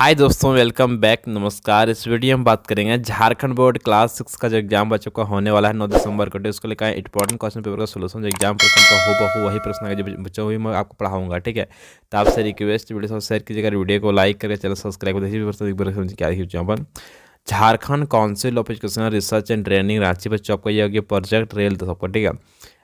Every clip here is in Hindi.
हाय दोस्तों, वेलकम बैक। नमस्कार। इस वीडियो में बात करेंगे झारखंड बोर्ड क्लास 6 का जो एग्जाम बच्चों का होने वाला है 9 दिसंबर को। उसको लेकर इंपॉर्टेंट क्वेश्चन पेपर का सोल्यूशन जो एग्जाम प्रश्न का हो बहू वही प्रश्न है जो बच्चों भी मैं आपको पढ़ाऊंगा। ठीक है, तो आपसे रिक्वेस्ट वीडियो को शेयर कीजिएगा, वीडियो को लाइक करके चैनल सब्सक्राइब कर दीजिए। क्या देखिए यहाँ पर Jharkhand council of educational research and training Ranchi बच्चों आपको ये हो गया प्रोजेक्ट रेल तो सबको। ठीक है,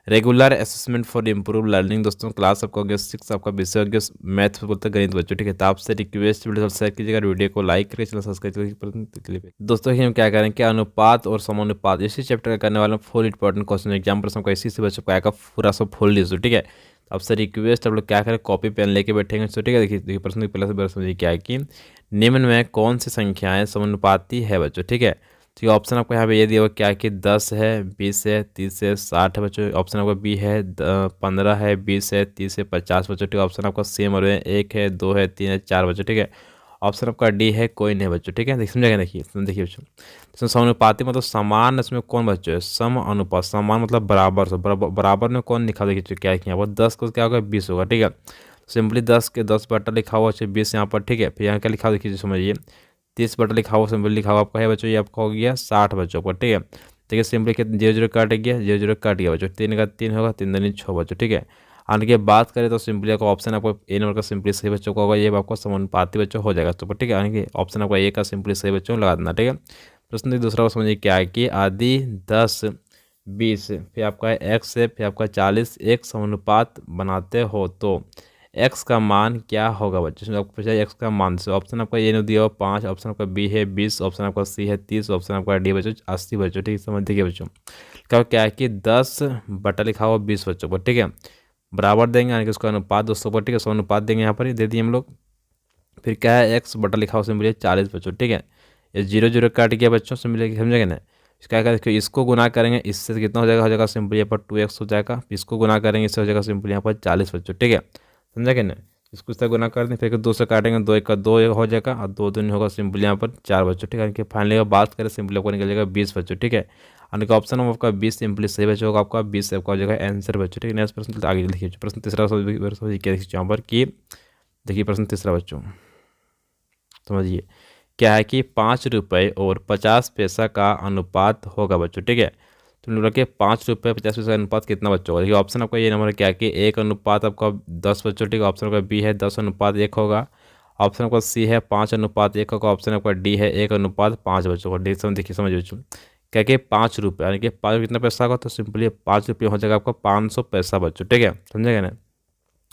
regular assessment for improve learning दोस्तों क्लास आपका हो गया 6, आपका विषय हो गया मैथ बोलते गणित बच्चों। ठीक है, तो आपसे रिक्वेस्ट वीडियो शेयर कीजिएगा, वीडियो को लाइक करिए, चैनल सब्सक्राइब दोस्तों। हम क्या करें कि अनुपात और समानुपात इसी चैप्टर का करने वाले फुल इंपॉर्टेंट क्वेश्चन एग्जाम पर सबका इसी से बच्चों को आएगा पूरा सब फुल लिस्ट। ठीक है, तो आपसे रिक्वेस्ट आप लोग क्या करें कॉपी पेन लेके बैठेंगे। तो ठीक है, देखिए प्रश्न पहले से बड़ा समझिए क्या है कि निम्न में कौन सी संख्याएं समानुपाती है बच्चों। ठीक है, तो ये ऑप्शन आपको यहाँ पे ये दिया हुआ क्या है कि 10 है, 20 है, 30 है, 60 है बच्चों। ऑप्शन आपका बी है 15 है, 20 है, 30 है, 50 बच्चों। ठीक है, ऑप्शन आपका सेम और 1 है, 2 है, 3 है, 4 बच्चों। ठीक है, ऑप्शन आपका डी है कोई नहीं बच्चों। ठीक है, समझेगा। देखिए बच्चों, इसमें समानुपाती मतलब समान, इसमें कौन बच्चों है सम अनुपात। समान मतलब बराबर से, बराबर में कौन लिखा देखिए क्या है यहाँ पर 10 को क्या होगा 20 होगा। ठीक है, सिंपली 10 के 10 बटा लिखा हुआ है 20 यहाँ पर। ठीक है, फिर यहाँ क्या लिखा देखिए समझिए 30 बटा लिखा हुआ सिंपल लिखा हुआ आपका है बच्चों, ये आपका हो गया 60 बच्चों को। ठीक है, देखिए सिंपली कितने 0 0 काट गया, 0 0 काट गया बच्चों, 3 का 3 होगा, 3 दूनी 6 बच्चों। ठीक है, आने की बात करें तो सिंपली आपका ऑप्शन आपको ए नंबर का सिंपली सही बच्चों को होगा, ये आपको समानुपाती बच्चों हो जाएगा। तो ठीक है, आने की ऑप्शन आपका ए का सिंपली सही बच्चों लगा देना। ठीक है, प्रश्न दूसरा को समझिए क्या है कि आदि 10 20 फिर आपका है एक्स है, फिर आपका 40 एक समानुपात बनाते हो तो एक्स का मान क्या होगा बच्चों। इसमें आपको पूछा एक्स का मान से ऑप्शन आपका ये नहीं दिया हुआ 5, ऑप्शन आपका बी है 20, ऑप्शन आपका सी है 30, ऑप्शन आपका डी बच्चों 80 बच्चों। ठीक है, समझ देखिए बच्चों क्या है कि 10 बटा लिखा हुआ 20 बच्चों पर। ठीक है, बराबर देंगे यानी कि उसका अनुपात दोस्तों पर। ठीक है, सो अनुपात देंगे यहाँ पर ही दे दिए हम लोग। फिर क्या है एक्स बटा लिखा हुआ उसमें मिले 40 बच्चों। ठीक है, ये 0 0 काट गया बच्चों से मिलेगा, समझेंगे ना। क्या करें इसको गुना करेंगे इससे तो कितना हो जाएगा सिंपली यहाँ पर 2x हो जाएगा। इसको गुना करेंगे इससे हो जाएगा सिंपली यहाँ पर 40 बच्चों। ठीक है, समझेंगे ना। इसको इससे गुना कर दें, फिर 2 से काटेंगे 2 1 का 2 हो जाएगा और 2 2 होगा सिंपली यहाँ पर 4 बच्चों। ठीक है, फाइनली का बात करें सिंपली आपको निकल जाएगा 20 बच्चों। ठीक है, यानी कि ऑप्शन आपका 20 सिंपली सही बच्चों होगा, आपका 20 आपका हो जाएगा आंसर बच्चों। ठीक है, नेक्स्ट प्रश्न आगे लिखिए। प्रश्न तीसरा क्या देखिए यहाँ पर कि देखिए प्रश्न तीसरा बच्चों समझिए क्या है कि 5 रुपये और 50 पैसा का अनुपात होगा बच्चों। ठीक है, तो बोला कि 5 रुपये 50 पैसा का अनुपात कितना बच्चों होगा। देखिए ऑप्शन आपका ये नंबर क्या है कि 1 अनुपात आपका 10 बच्चों। ठीक है, ऑप्शन आपका बी है 10 अनुपात 1 होगा, ऑप्शन आपका सी है 5 अनुपात 1 होगा, ऑप्शन आपका डी है 1 अनुपात 5 बच्चों का। डी देखिए समझ बच्चों क्या कि 5 रुपये यानी कि 5 कितना पैसा होगा, तो सिंपली 5 रुपये हो जाएगा आपका 500 पैसा बच्चों। ठीक है, समझेगा ना।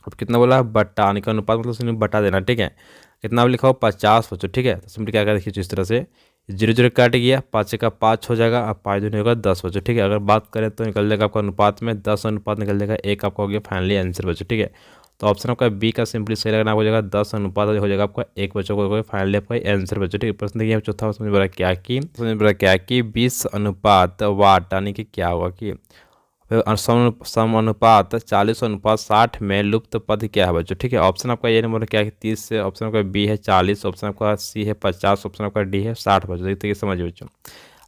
अब कितना बोला बट्टा यानी कि अनुपात मतलब सिंपली बटा देना। ठीक है, कितना लिखा हो 50 बच्चों। ठीक है, तो सिंपली क्या करें देखिए इस तरह से 0 0 काट गया 5 का 5 हो जाएगा, अब 5 दूनी होगा 10 बच्चों। ठीक है, अगर बात करें तो निकल जाएगा आपका अनुपात में 10 अनुपात निकल जाएगा 1 आपका हो गया फाइनली आंसर बच्चों। ठीक है, तो ऑप्शन आपका बी का सिंपली सही लगना हो जाएगा 10 अनुपात हो जाएगा आपका 1 बच्चों को फाइनली आपका आंसर बच्चों। ठीक है, प्रश्न देखिए चौथा समझ बड़ा क्या कि 20 अनुपात वाट यानी कि क्या हुआ कि समानुपात 40 अनुपात 60 में लुप्त पद क्या है बच्चों। ठीक है, ऑप्शन आपका ये नंबर क्या है 30 से, ऑप्शन आपका बी है 40, ऑप्शन आपका सी है 50, ऑप्शन आपका डी है 60 बच्चों। देखिए समझिए बच्चों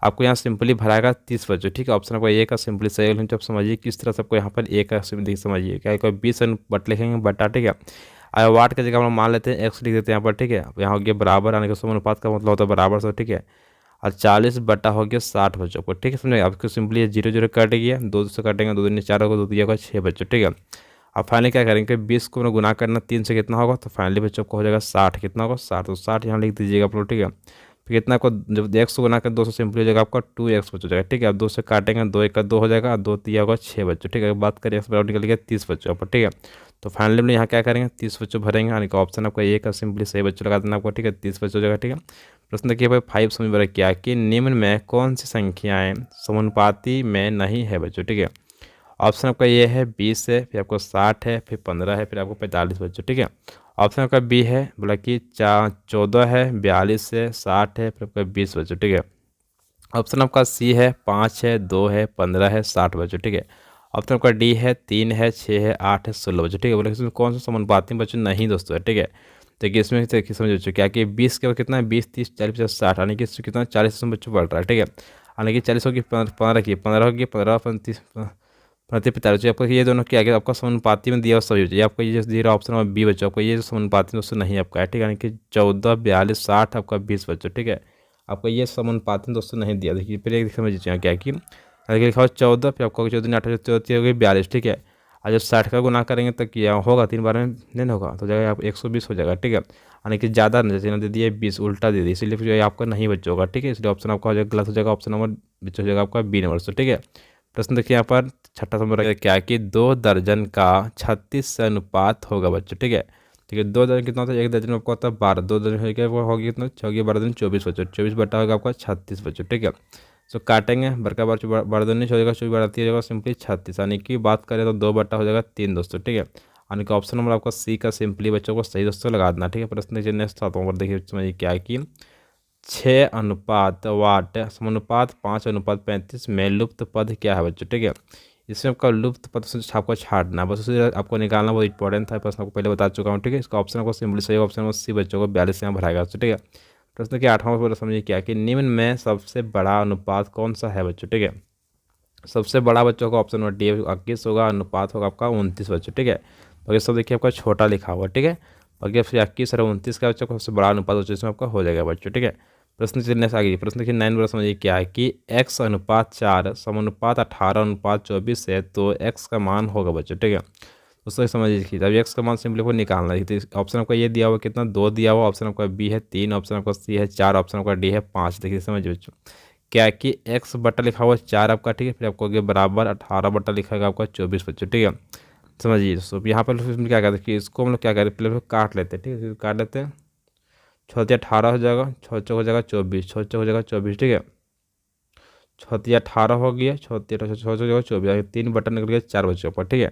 आपको यहाँ सिंपली भराएगा 30 बच्चों। ठीक है, ऑप्शन आपका ए का सिंपली सही है। जब समझिए किस तरह से आपको यहाँ पर ए का सिंपली समझिए क्या है 20 बट लिखेंगे बटा। ठीक है, और वाट की जगह हम मान लेते हैं एक्स लिख देते हैं यहाँ पर। ठीक है, यहाँ हो गया बराबर आने का समानुपात का मतलब होता है बराबर से। ठीक है, और 40 बटा हो गया 60 बच्चों को। ठीक है, समझे आपको सिंपली 0 0 काट गया 2 से काटेंगे 2 दूनी 4 होगा 2 दिया होगा 6 बच्चों। ठीक है, अब फाइनली क्या करेंगे 20 को गुना करना 3 से कितना होगा, तो फाइनली बच्चों को हो जाएगा 60। कितना होगा 60, तो 60 यहाँ लिख दीजिएगा आप लोग। ठीक है, फिर कितना को जब 1 से गुना कर 2 से सिंपली हो जाएगा आपका 2x बच्चों हो जाएगा। ठीक है, अब 2 से काटेंगे 2 1 का 2 हो जाएगा, 2 दिया होगा 6 बच्चों। ठीक है, बात करें एक्स बराबर निकल गया 30 बच्चों पर। ठीक है, तो फाइनली हम यहाँ क्या करेंगे 30 बच्चों भरेंगे यानी कि ऑप्शन आपका ए का सिंपली सही बच्चों लगा देना आपको। ठीक है, 30 बच्चों हो जाएगा। ठीक है, प्रश्न देखिए भाई 5 समझ बड़ा क्या कि निम्न में कौन सी संख्याएं समानुपाती में नहीं है बच्चों। ठीक है, ऑप्शन आपका ये है 20 है, फिर आपको 60 है, फिर 15 है, फिर आपको 45 बच्चों। ठीक है, ऑप्शन आपका बी है बोला कि 14 है, 42 है, 60 है, फिर आपका 20 बच्चों। ठीक है, ऑप्शन आपका सी है 5 है, 2 है, 15 है, 60 बच्चों। ठीक है, ऑप्शन आपका डी है 3 है, 6 है, 8 है, 16 बच्चों। ठीक है, बोले इसमें कौन सा समानुपाती बच्चों नहीं दोस्तों है। ठीक है, देखिए इसमें देखिए समझ बच्चों क्या कि 20 के कितना है 20 30 40 50 60 यानी कि इसमें कितना 40 बच्चों बढ़ रहा है। ठीक है, यानी कि 40 होगी 15 की 15 होगी 15 35 प्रति 45 आपको ये दोनों क्या है आपका समानुपाती में दिया हुआ सभी बच्चों। आपको ये जो दिया ऑप्शन नंबर बी बच्चों, आपको ये जो समानुपाती में दोस्तों नहीं आपका है, ठीक है, यानी कि 14 42 60 आपका 20 बच्चों, ठीक है। आपको ये समानुपाती में दोस्तों नहीं दिया। देखिए पहले समझ लीजिए क्या है कि लिखा हुआ 14, फिर आपको 14 18 14 हो गई 42, ठीक है। और जब 60 का गुना करेंगे तो क्या होगा, 3 बार में नहीं होगा तो जाएगा आप 120 हो जाएगा, ठीक है। यानी कि ज़्यादा नहीं दे दिए 20 उल्टा दे दिए, इसलिए फिर आपका नहीं बच्चा होगा, ठीक है। इसलिए ऑप्शन आपका हो जाएगा गलत हो जाएगा, ऑप्शन नंबर बच्चा हो जाएगा आपका बी नंबर से, ठीक है। प्रश्न देखिए यहाँ पर छठा नंबर क्या है कि 2 दर्जन का 36 से अनुपात होगा बच्चों, ठीक है। ठीक है 2 दर्जन कितना होता है, 1 दर्जन में आपको होता है 12, 2 दर्जन हो गया वो होगी कितना 6 12 दिन 24 बच्चों, 24 बटा होगा आपका 36 बच्चों, ठीक है। सो काटेंगे बड़का बार दिन नहीं छोड़ेगा 24 बटा 3 हो जाएगा सिंपली 36, यानी कि बात करें तो 2 बटा हो जाएगा 3 दोस्तों, ठीक है। यानी कि ऑप्शन नंबर आपका सी का सिंपली बच्चों को सही दोस्तों लगा देना, ठीक है। प्रश्न नेक्स्ट आता हूँ देखिए समझिए क्या है कि 6 अनुपात वाट समानुपात 5 अनुपात 35 में लुप्त पद क्या है बच्चों, ठीक है। इसमें आपका लुप्त पद से आपको छाटना बस उसे आपको निकालना बहुत इंपॉर्टेंट था, प्रश्न आपको पहले बता चुका हूँ, ठीक है। इसका ऑप्शन आपको सिंपली सही ऑप्शन नंबर सी बच्चों को 42 यहाँ भराएगा, ठीक है। प्रश्न के 8वां पर समझिए क्या कि निम्न में सबसे बड़ा अनुपात कौन सा है बच्चों, ठीक है। सबसे बड़ा बच्चों का ऑप्शन नंबर डी 21 होगा, अनुपात होगा आपका 29 बच्चों, ठीक है। बाकी सब देखिए आपका छोटा लिखा हुआ, ठीक है। बाकी फिर 21 और 29 का बच्चों का सबसे बड़ा अनुपात बच्चों इसमें आपका हो जाएगा बच्चों, ठीक है। प्रश्न चिन्ह से आगे प्रश्न देखिए 9 पर समझिए क्या है कि x अनुपात 4 समानुपात 18 अनुपात 24 है तो x का मान होगा बच्चों, ठीक है। दोस्तों समझ लीजिए अब एक्स का मान सिंपली को निकालना है, तो ऑप्शन आपका ये दिया हुआ कितना 2 दिया हुआ, ऑप्शन आपका बी है 3, ऑप्शन आपका सी है 4, ऑप्शन आपका डी है 5। देखिए समझिए बच्चों क्या है कि एक्स बटा लिखा हुआ 4 आपका, ठीक है। फिर आपको आगे बराबर 18 बटा लिखा है आपका 24 बच्चों, ठीक है। समझिए दोस्तों यहाँ पर क्या कहते हैं कि इसको हम लोग क्या करें पहले काट लेते हैं, ठीक है। काट लेते हैं 6 18 हो जाएगा, 6 चौक हो जाएगा 24, 6 चौक हो जाएगा 24, ठीक है। 6 18 हो गया, 6 18 6 हो जाएगा 24, 3 बटन निकल गया 4 बच्चों पर, ठीक है।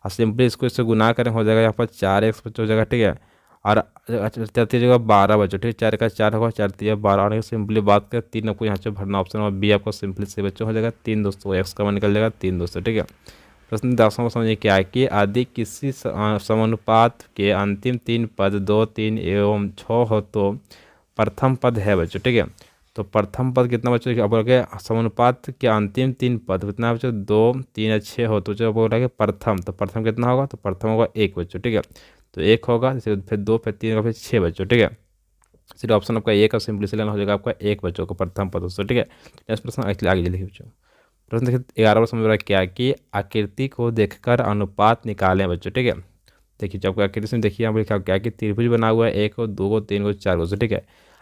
और सिंपली इसको इससे गुना करें हो जाएगा यहाँ पर 4x बच्चों हो जाएगा, ठीक है। और 4 जगह 12 बच्चों, ठीक है। 4 का 4 होगा 4 3 12, और सिंपली बात करें 3 आपको यहाँ से भरना, ऑप्शन नंबर बी आपको सिंपली से बच्चों हो जाएगा 3 दोस्तों, एक्स का मान निकल जाएगा 3 दोस्तों, ठीक है। प्रश्न 10वां को समझिए क्या है कि यदि किसी समानुपात के अंतिम 3 पद 2 3 एवं 6 हो तो प्रथम पद है बच्चों, ठीक है। तो प्रथम पद कितना बच्चों बोलोगे समानुपात के अंतिम 3 पद कितना बच्चों 2 3 या 6 हो तो जो बोलोगे प्रथम, तो प्रथम कितना होगा तो प्रथम होगा 1 बच्चों, ठीक है। तो 1 होगा फिर 2 फिर 3 होगा फिर 6 बच्चों, ठीक है। सिर्फ ऑप्शन आपका 1 का सिंपली से लेना हो जाएगा आपका 1 बच्चों को प्रथम पद दोस्तों, ठीक है। नेक्स्ट प्रश्न आगे लिखिए बच्चों। प्रश्न देखिए 11वां समझ रहा है क्या है कि आकृति को देखकर अनुपात निकालें बच्चों, ठीक है। देखिए जब आकृति में देखिए यहाँ पर लिखा क्या है कि त्रिभुज बना हुआ है 1 2 3 4, ठीक है।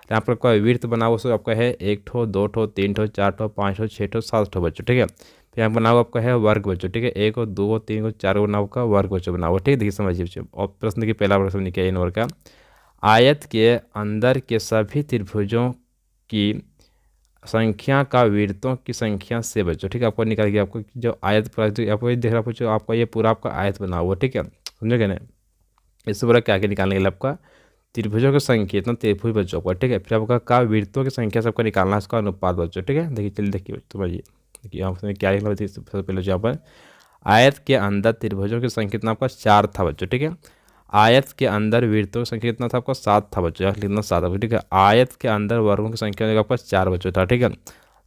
यहाँ पर आपका विर्त बना हुआ सो आपका है 1 ठो 2 ठो 3 ठो 4 ठो 5 ठो 6 ठो 7 ठो बच्चों, ठीक है। फिर यहाँ बना हुआ आपका है वर्ग बच्चों, ठीक है। 1 2 3 4 बना हुआ वर्ग बच्चों बना हुआ, ठीक है। देखिए समझिए बच्चों और प्रश्न की पहला प्रश्न क्या है नंबर का आयत के अंदर के सभी त्रिभुजों की संख्या का वृत्तों की संख्या से बच्चों, ठीक है। आपको निकाल के आपको जो आयत आपको देख रहा बच्चों आपका ये पूरा आपका आयत बना हुआ, ठीक है। समझोगे ना इससे पूरा क्या क्या निकालने के लिए आपका त्रिभुजों की संख्या इतना त्रिभुज बच्चों का, ठीक है। फिर आपका का वृत्तों की संख्या सबका निकालना है इसका अनुपात बच्चों, ठीक है। देखिए चलिए देखिए समझिए देखिए यहाँ पर क्या लिखा सबसे पहले यहाँ पर आयत के अंदर त्रिभुजों की संख्या कितना आपका 4 था बच्चों, ठीक है। आयत के अंदर वृत्तों की संख्या कितना था आपका 7 था बच्चों, कितना 7 था, ठीक है। आयत के अंदर वर्गों की संख्या आपका 4 बच्चों था, ठीक है।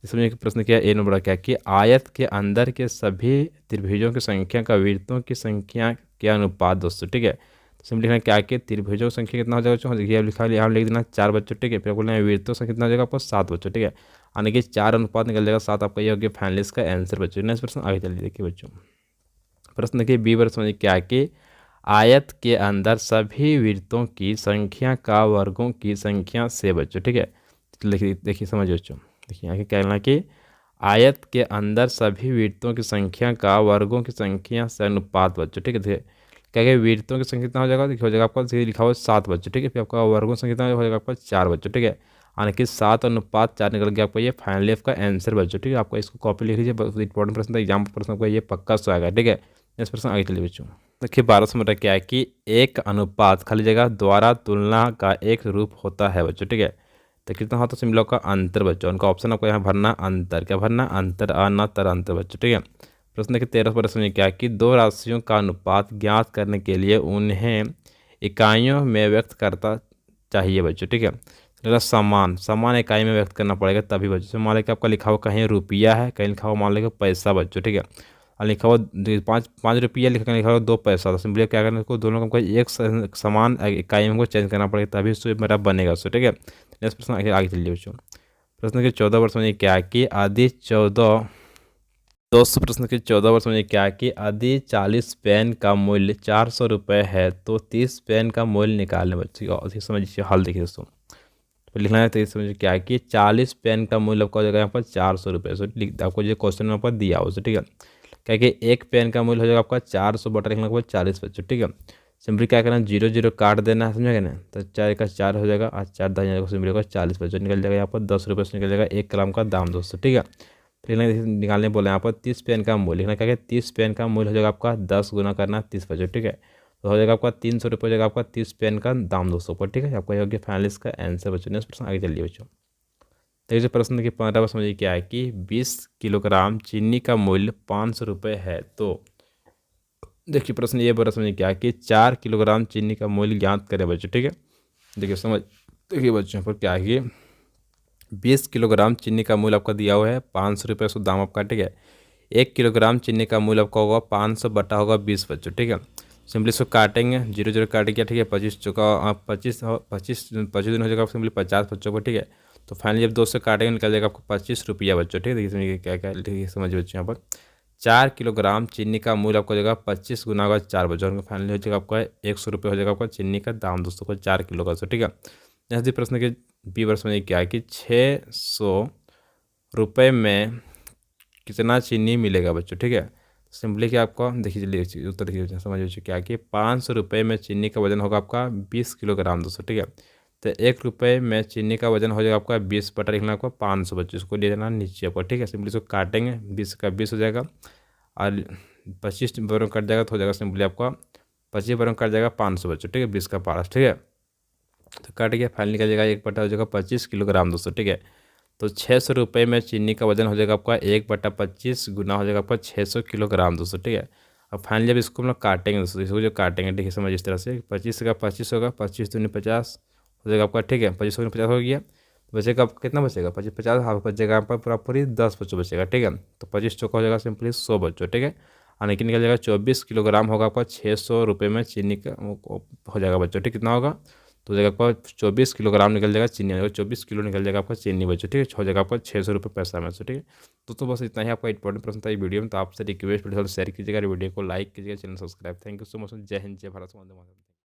इसमें प्रश्न किया ए नंबर क्या कि आयत के अंदर के सभी त्रिभुजों की संख्या का वृत्तों की संख्या के अनुपात दोस्तों, ठीक है। सिंपली लिखना क्या कि त्रिभुजों की संख्या कितना हो जाएगा बच्चों, देखिए लिखा यहाँ लिख देना 4 बच्चों, ठीक है। फिर बोलना है वृत्तों संख्या कितना हो जाएगा आपको 7 बच्चों, ठीक है। यानी कि 4 अनुपात निकल जाएगा 7 आपका ये हो गया फाइनल इसका आंसर बच्चों। नेक्स्ट प्रश्न आगे चलिए देखिए बच्चों। प्रश्न देखिए बी पर समझिए क्या है कि आयत के अंदर सभी वृत्तों की संख्या का वर्गों की संख्या से बच्चों, ठीक है। देखिए समझिए बच्चों देखिए आगे क्या कहना कि आयत के अंदर सभी वृत्तों की संख्या का वर्गों की संख्या से अनुपात बच्चों, ठीक है। क्या क्या वृत्तों की संख्या कितना हो जाएगा देखिए हो जाएगा आपका लिखा हुआ 7 बच्चों, ठीक है। फिर आपका वर्गों की संख्या कितना हो जाएगा आपका 4 बच्चों, ठीक है। यानी कि 7 अनुपात 4 निकल गया आपका ये फाइनली आपका आंसर बच्चों, ठीक है। आपको इसको कॉपी लिख लीजिए बहुत इंपॉर्टेंट प्रश्न था एग्जाम प्रश्न आपका ये पक्का सो आएगा, ठीक है। नेक्स्ट प्रश्न आगे चलिए बच्चों। देखिए 12 में क्या है कि एक अनुपात खाली जगह द्वारा तुलना का एक रूप होता है बच्चों, ठीक है। तो कितना होता है सिम्बलों का अंतर बच्चों, उनका ऑप्शन आपको यहाँ भरना अंतर, क्या भरना अंतर अनतर अंतर बच्चों, ठीक है। प्रश्न देखिए 13 प्रश्न में क्या है कि दो राशियों का अनुपात ज्ञात करने के लिए उन्हें इकाइयों में व्यक्त करता चाहिए बच्चों, ठीक है। समान इकाई में व्यक्त करना पड़ेगा तभी बच्चों। मान लीजिए आपका लिखा हुआ कहीं रुपया है कहीं लिखा हुआ मान लीजिए पैसा बच्चों, ठीक है। और लिखा हुआ 5 रुपया लिखा हुआ 2 पैसा। तो सिंपली क्या करना है, इसको दोनों को एक समान इकाई में हमको चेंज करना पड़ेगा, तभी उससे मेरा बनेगा उससे। ठीक है, नेक्स्ट प्रश्न आगे चलिए बच्चों। प्रश्न के 14 वर्ष में क्या कि आदि 14 दोस्तों प्रश्न के 14 वर्ष में क्या कि आदि 40 पेन का मूल्य 400 रुपये है, तो 30 पेन का मूल्य निकालने बच्चों। और समझिए हल देखिए दोस्तों, तो लिखना है। तो समझिए क्या है कि 40 पेन का मूल्य आपका हो जाएगा यहाँ पर 400 रुपये। सो आपको जो क्वेश्चन में पर दिया हो, ठीक है, क्या कि एक पेन का मूल्य हो जाएगा आपका 400 बटा लिखना आपको 40 बच्चों। ठीक है, सिंपली क्या करना है, 0 0 काट देना है, समझेगा ना। तो 4 का 4 हो जाएगा और 4 10 सिंपली होगा 40 बच्चों, निकल जाएगा यहाँ पर 10 रुपये से निकल जाएगा 1 कलम का दाम दोस्तों। ठीक है, फिर निकालने बोले यहाँ पर 30 पेन का मूल्य लिखना, क्या है 30 पेन का मूल्य हो जाएगा आपका 10 गुना करना 30 बच्चों। ठीक है, तो हो जाएगा आपका 300 रुपये हो जाएगा आपका 30 पेन का दाम दोस्तों पर। ठीक है, आपका ये हो गया फाइनल इसका आंसर बच्चों। नेक्स्ट प्रश्न आगे चलिए बच्चों। देखिए प्रश्न की 15 समझिए क्या है कि 20 किलोग्राम चीनी का मूल्य 500 रुपये है। तो देखिए प्रश्न ये बड़ा समझिए क्या है कि 4 किलोग्राम चीनी का मूल्य ज्ञात करें बच्चों। ठीक है, देखिए बच्चों पर क्या है कि 20 किलोग्राम चीनी का मूल्य आपका दिया हुआ है 500 रुपये सो दाम आपका। ठीक है, 1 किलोग्राम चीनी का मूल्य आपका होगा 500 बटा होगा 20 बच्चों। ठीक है, सिंपली इसको काटेंगे, 0 0 काटेंगे। ठीक है, 25 चौका 25 25 25 दिन हो जाएगा सिंपली 50 बच्चों को। ठीक है, तो फाइनली जब 2 से काटेंगे निकल जाएगा आपको 25 रुपया बच्चों। ठीक है, देखिए समझिए क्या क्या, ठीक है समझिए बच्चों यहाँ पर 4 किलोग्राम चीनी का मूल्य आपको हो जाएगा 25 गुना होगा 4 बच्चों। फाइनली हो जाएगा आपका 100 रुपये हो जाएगा आपका चीनी का दाम दोस्तों को 4 किलो का। ठीक है, नेक्स्ट प्रश्न के बी वर्ष में क्या है कि 600 रुपये में कितना चीनी मिलेगा बच्चों। ठीक है, सिंपली क्या आपको देखिए चलिए उत्तर देखिए समझ बच्चों क्या कि 500 रुपये में चीनी का वजन होगा आपका 20 किलोग्राम दोस्तों। ठीक है, तो 1 रुपये में चीनी का वजन हो जाएगा आपका 20 बटा लिखना आपको 500 बच्चों, इसको ले जाना नीचे आपको। ठीक है, सिंपली इसको काटेंगे, 20 का 20 हो जाएगा और 25 बरों कट जाएगा तो हो जाएगा सिंपली आपका 25 बरों कट जाएगा 500 बच्चों। ठीक है, 20 का 5। ठीक है, तो कट गया, फाइनल निकल जाएगा 1 बटा हो जाएगा 25 किलोग्राम दोस्तों। ठीक है, तो 600 रुपये में चीनी का वजन हो जाएगा आपका 1 बटा 25 गुना हो जाएगा आपका 600 किलोग्राम दोस्तों। ठीक है, अब फाइनली जब इसको हम लोग काटेंगे दोस्तों, इसको जो काटेंगे देखिए समझ इस तरह से 25 का 25 होगा, 25 दूनी 50 हो जाएगा आपका। ठीक है, 25 दूनी 50 हो गया, बचेगा आपका कितना बचेगा 25 50 हाफ बचेगा आपका पूरा पूरी 10 बच्चों बचेगा। ठीक है, तो 25 चौका हो जाएगा सिंपली 100 बच्चों। ठीक है, और निकल जाएगा 24 किलोग्राम होगा आपका 600 रुपये में चीनी का हो जाएगा बच्चों। ठीक, कितना होगा तो हो जाएगा आपका 24 किलोग्राम निकल जाएगा चीनी, हो जाएगा 24 किलो निकल जाएगा आपका चीनी बच्चों। ठीक है, हो जाएगा आपका 600 रुपये पैसा में से। ठीक है, तो बस इतना ही आपका इंपॉर्टेंट प्रश्न था ये वीडियो में। तो आपसे रिक्वेस्ट वीडियो शेयर कीजिएगा, वीडियो को लाइक कीजिएगा, channel subscribe. Thank you so much. जय हिंद, जय भारत, वंदे मातरम।